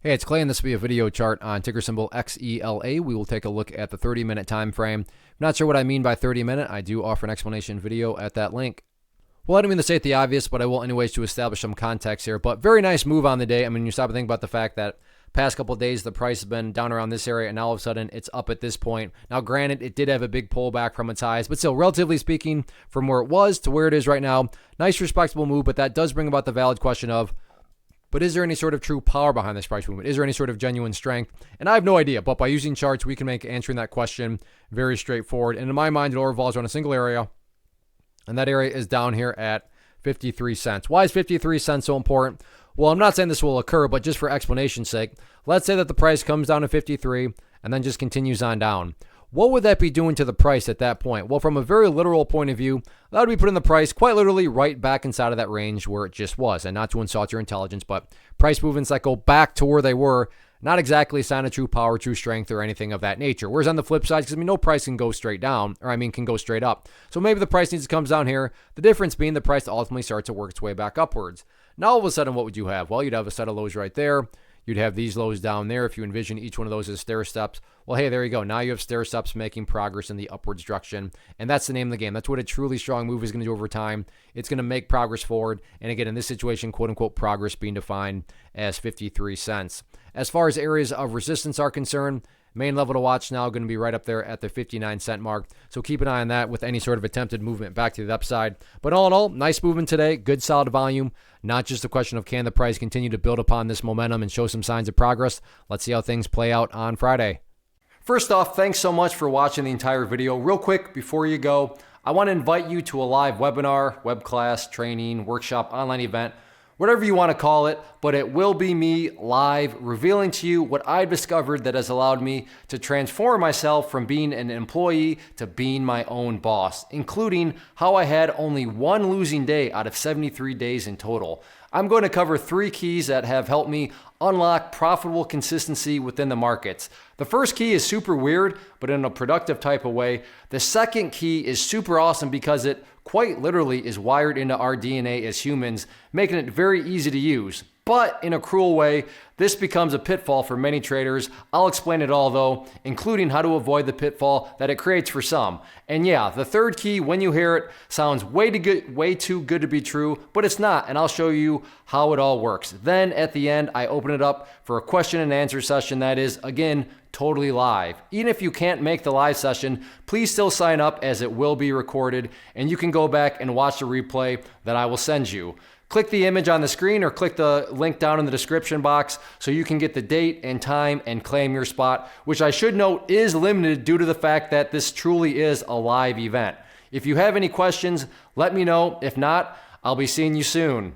Hey, it's Clay, and this will be a video chart on ticker symbol XELA. We will take a look at the 30-minute time frame. Not sure what I mean by 30-minute. I do offer an explanation video at that link. Well, I don't mean to state the obvious, but I will anyways to establish some context here. But very nice move on the day. I mean, you stop and think about the fact that past couple of days, the price has been down around this area, and now all of a sudden it's up at this point. Now, granted, it did have a big pullback from its highs, but still, relatively speaking, from where it was to where it is right now, nice, respectable move, but that does bring about the valid question of, but is there any sort of true power behind this price movement? Is there any sort of genuine strength? And I have no idea, but by using charts, we can make answering that question very straightforward. And in my mind, it all revolves around a single area, and that area is down here at 53 cents. Why is 53 cents so important? Well, I'm not saying this will occur, but just for explanation's sake, let's say that the price comes down to 53 and then just continues on down. What would that be doing to the price at that point? Well, from a very literal point of view, that would be putting the price quite literally right back inside of that range where it just was. And not to insult your intelligence, but price movements that go back to where they were, not exactly a sign of true power, true strength, or anything of that nature. Whereas on the flip side, because no price can go straight down, can go straight up. So maybe the price needs to come down here. The difference being the price ultimately starts to work its way back upwards. Now all of a sudden, what would you have? Well, you'd have a set of lows right there. You'd have these lows down there if you envision each one of those as stair steps. Well, hey, there you go. Now you have stair steps making progress in the upwards direction. And that's the name of the game. That's what a truly strong move is going to do over time. It's going to make progress forward. And again, in this situation, quote unquote, progress being defined as 53 cents. As far as areas of resistance are concerned, main level to watch now going to be right up there at the 59-cent mark. So keep an eye on that with any sort of attempted movement back to the upside. But all in all, nice movement today. Good solid volume. Not just a question of can the price continue to build upon this momentum and show some signs of progress. Let's see how things play out on Friday. First off, thanks so much for watching the entire video. Real quick, before you go, I want to invite you to a live webinar, web class, training, workshop, online event, whatever you want to call it, but it will be me live revealing to you what I've discovered that has allowed me to transform myself from being an employee to being my own boss, including how I had only one losing day out of 73 days in total. I'm going to cover 3 keys that have helped me unlock profitable consistency within the markets. The first key is super weird, but in a productive type of way. The second key is super awesome because it quite literally is wired into our DNA as humans, making it very easy to use. But in a cruel way, this becomes a pitfall for many traders. I'll explain it all though, including how to avoid the pitfall that it creates for some. And yeah, the third key, when you hear it, sounds way too good to be true, but it's not, and I'll show you how it all works. Then at the end, I open it up for a question and answer session that is, again, totally live. Even if you can't make the live session, please still sign up as it will be recorded, and you can go back and watch the replay that I will send you. Click the image on the screen or click the link down in the description box so you can get the date and time and claim your spot, which I should note is limited due to the fact that this truly is a live event. If you have any questions, let me know. If not, I'll be seeing you soon.